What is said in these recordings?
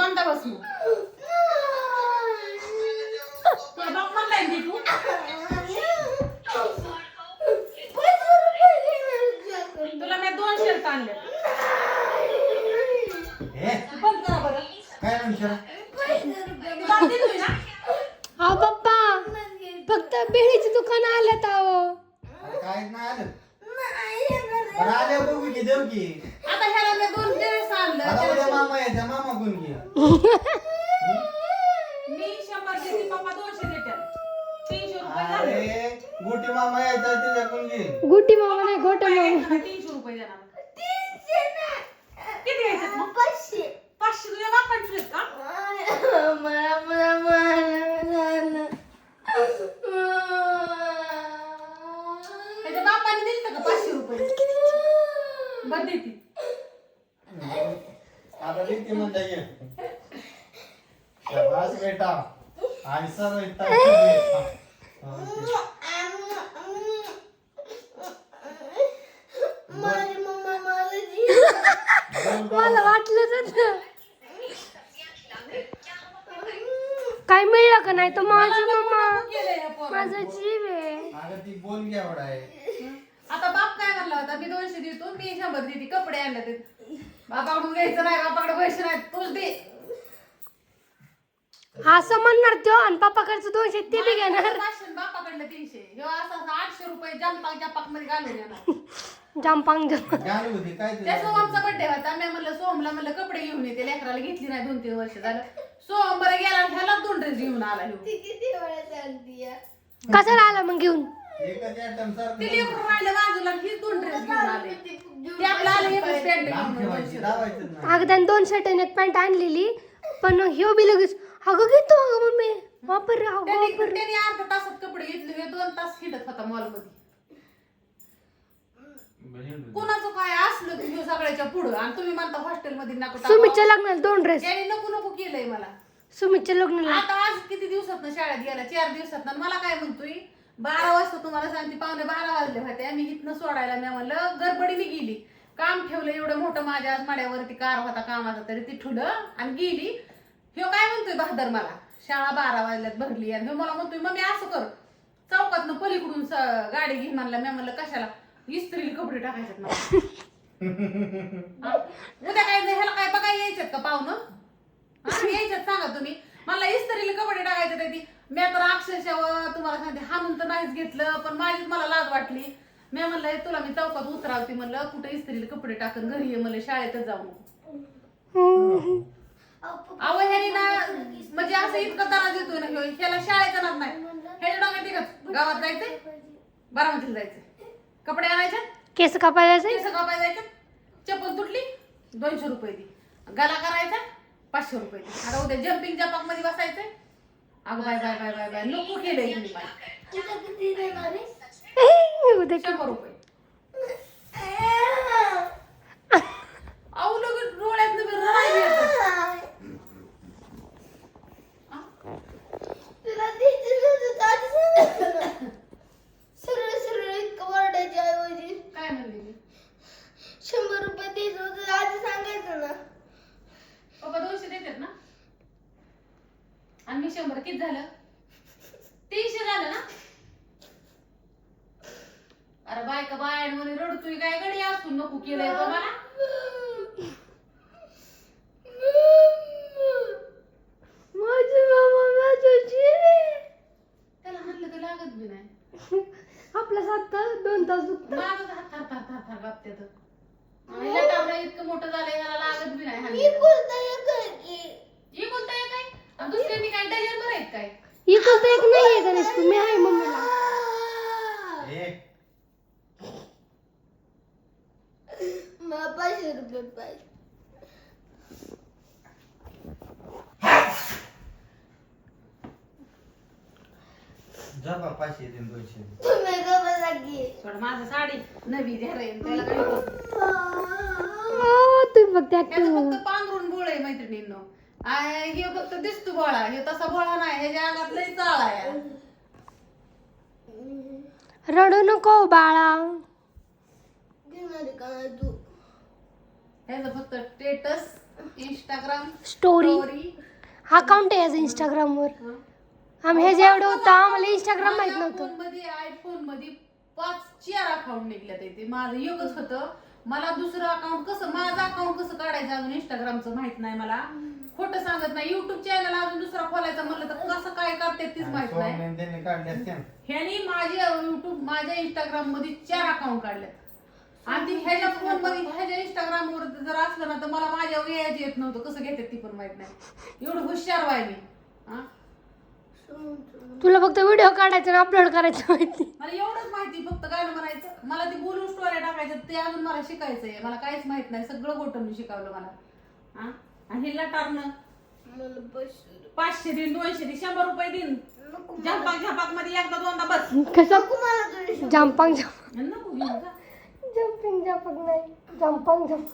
दोनदा बस मग. तुला बाप म्हणलाय ना तू. तुला मी 2 शर्ट आणले. बंद करा बरं. काय म्हणतो बाप देतोय ना. हा पप्पा फक्त भेळीचं दुकान आलं अहो. काय नाही आलं पण आल्या बघू की देऊ की आता ह्याला मी 2 ड्रेस आणलं. आता उद्या मामा यायचा मामा कोण की मी 100 देते पप्पा 200 देतात. 300 रुपये झाले. अरे गुटी मामा यायचा तिच्या कोण की गुटी मामा नाही गोटा मामा. 300 रुपये देणार. किती घ्यायचं मग? 500 तुझ्या बापांचे आहेत का? त्याच्या बापाने दिलं का 500 रुपये? बरं देते. आता देते म्हणता ये शाबास बेटा आणि सर्व मला वाटलं काय मिळलं का नाही तर माझं मम्मा माझा जीव आहे. अगं ती बोल घ्या एवढा आहे आता बाप काय म्हणला होता मी 200 देतो मी 100 देते कपडे आणले ते बापाकडून घ्यायचं नाही बापाकडे पैसे नाही तूच दे. असं म्हणणार तो आणि पप्पाकडचं 200 ते बी घेणार. बापाकडलं 300 ह्यो असं 800 रुपये जंपाक मध्ये घालून येणार. जंपांग गाणी होती काय त्या सोहमचा बर्थडे होता मी म्हणलं सोहमला म्हणलं कपडे घेऊन येते लेकराला घेतली नाही 2-3 वर्ष झालं. सोहम बरं गेला ह्याला 2 ड्रेस घेऊन आला ह्यो. कशाला आला मग घेऊन. एकच आयटम सर ते लेकरू राहिलं बाजूला ही 2 ड्रेस घेऊन आले. ते आपलं आलं एकच पॅन्ट लांब घेऊन ठेवायची 200. दाबायचं नाही अगं त्याने 2 शर्ट आणि 1 पॅन्ट आणलेली पण ह्यो बी लगेच अगं घेतो अगं मम्मी वापर वापर. त्यांनी अर्धा तासात कपडे घेतले हे 2 तास हिंडत होता मॉल मध्ये. कोणाचं काय असलं की ह्यो सगळ्याच्या पुढं आणि तुम्ही म्हणता हॉस्टेल मध्ये नको टाकावं. सुमितच्या लग्नाला 2 ड्रेस. त्याने नको नको केलंय मला. सुमितच्या लग्नाला आता आज किती दिवसात शाळेत गेला 4 दिवसात मला काय म्हणतोय 12 वाजता तुम्हाला सांगते 11:45 वाजले होते मी इथनं सोडायला मी म्हणलं गडबडीने गेली काम ठेवलं एवढं मोठं माझ्या आज माड्यावरती कार होता कामाचा तरी ती ठुलं आणि गेली. ह्यो काय म्हणतोय बहादर मला शाळा 12 वाजल्यात भरली आणि ह्यो मला म्हणतोय मग मी असं कर चौकातनं पलीकडून गाडी घे म्हणला मी म्हणलं कशाला इस्त्रीला कपडे टाकायच्यात मला. उद्या काय ह्याला काय बघायला यायच्यात का पाहुणं यायच्यात सांगा तुम्ही मला इस्त्रीला कपडे टाकायचे ते मी तर अक्षरशः तुम्हाला सांगते हाणून तर नाहीच घेतलं पण माझीच मला लाज वाटली. मी म्हणलं तुला मी चौकात उतरावते म्हणलं कुठे इस्त्रीला कपडे टाकून घरी ये म्हणलं शाळेतच जाऊ. अहो ह्यानी ना म्हणजे असं इतकं त्रास देतोय ना ह्याला शाळेत जाणार नाही ह्याच्या डोक्यात एकच गावात जायचंय बारामतीला जायचंय कपडे आणायचे केस कापायला केस कापायला जायचं चप्पल तुटली 200 रुपये दे गला करायचा 500 रुपये दे. आता उद्या जम्पिंग जपाक मध्ये बसायचंय. अगं bye bye bye bye bye नको केलंय तुम्ही बाय. उद्या 100 रुपये अहो लगेच डोळ्यात काय म्हणले 100 रुपये देत होते आधी सांगायचं ना. पप्पा 200 देतात ना आणि मी 100 किती झालं 300 झालं ना. अरे बायका बाय म्हणे रडतोय काय गडी असून नको केलंय तो मला. माझी मामा माझा जीव आहे. त्याला म्हणलं तर लागत बी नाही. आपला 2 तास दुखतात. माझं हात थार थार थार थार कापत्यात. आणि लटावडा इतकं मोठं झालंय त्याला लागत बी नाही मी हाणलं. बोलता येत की ही कोणता आहे काय आणि दुसऱ्यांनी काय डझन भर आहेत काय. इकडं एक नाहीये गणेश मी आहे मम्मीला. मला 500 रुपये पाहिजे. जा बा 500 देऊन 200 तुम्ही गप्पा लागी पण माझं साडी नवी द्या रे त्याला काय होतं. तुम्ही बघ त्या त्याचं फक्त पांघरून बोळ आहे मैत्रिणींनो. हे फक्त दिसतो बोळा हे तसा बोळा नाही ह्याच्या अंगात लय चाळ आहे. रडू नको बाळा. घेणार का तू ह्याचं फक्त स्टेटस इंस्टाग्राम स्टोरी अकाउंट आहे याचं इंस्टाग्रामवर. आम्ही हे जे एवढं होतं आम्हाला इंस्टाग्राम माहित नव्हतं. मध्ये आयफोन मध्ये 4 अकाउंट निघल्यात ते. माझं योगच होतं. मला दुसरं अकाउंट कसं, माझं अकाउंट कसं काढायचं अजून इंस्टाग्रामचं माहित नाही मला. खोटं सांगत नाही. युट्यूब चॅनल अजून दुसरा खोलायचा म्हणलं तर कसं काय करते तीच माहित नाही. त्यांनी काढले असते. ह्यानी माझ्या इंस्टाग्राम मध्ये 4 अकाउंट काढले. आणि ती ह्याच्या फोन मध्ये ह्याच्या इंस्टाग्राम वर जर असलं ना तर मला माझ्या वेळाच येत नव्हतं. कसं घेतात ती पण माहित नाही. एवढं हुशार व्हाय मी. हा, तुला फक्त व्हिडिओ काढायचा आणि अपलोड करायचं माहिती. मला एवढंच माहिती, फक्त गाणं म्हणायचं. मला ती बोलून स्टोऱ्या टाकायच्या ते अजून मला शिकायचंय. मला काहीच माहित नाही. सगळं गोटं शिकवलं मला. हा, आणि हिला टाकणं मला 500 दिन 200 दिन 100 रुपये दिन झपाक मध्ये एकदा दोनदा बस. कसं जम्पांग नको घेऊ का? जम्पिंग जम्पक नाही जम्पांग जम्प.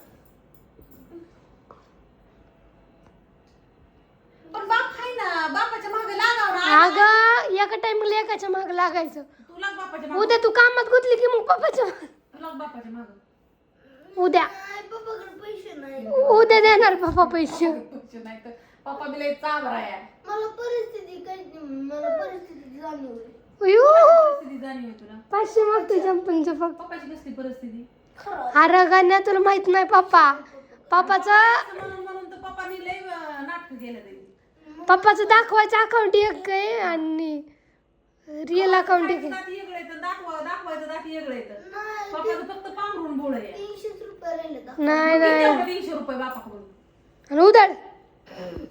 पण बाप आहे ना, बापाच्या मागे लागावं ना. अगं एका टाइमला एकाच्या माग लागायचं. तुला बापाच्या मागे, उद्या तू कामात गुतली की मग पप्पाच्या मागं. तुला बापाच्या मागे उद्या पप्पाकडे पैसे नाही. उद्या देणार पप्पा पैसे. नाही तर पप्पा बिला चाबरा आहे. मला परिस्थिती जाणीव. उयू, परिस्थिती जाणीव आहे तुला. 500 मागतो जम्पिंग जम्पक. पप्पाची कसली परिस्थिती अरे गाण्या तुला माहित नाही पप्पाचं म्हणून तर पप्पानी लय नाटक केलं ते. पप्पाचं दाखवायचं अकाउंट एक आहे आणि रिअल अकाउंट एक आहे. दाती वेगळं येतं, दाखवायचं दाती वेगळं येतं. पप्पाचं फक्त पांघरून बोळ आहे. 300 रुपये राहिले का? नाही नाही 300 रुपये बापाकडून. आणि उधळ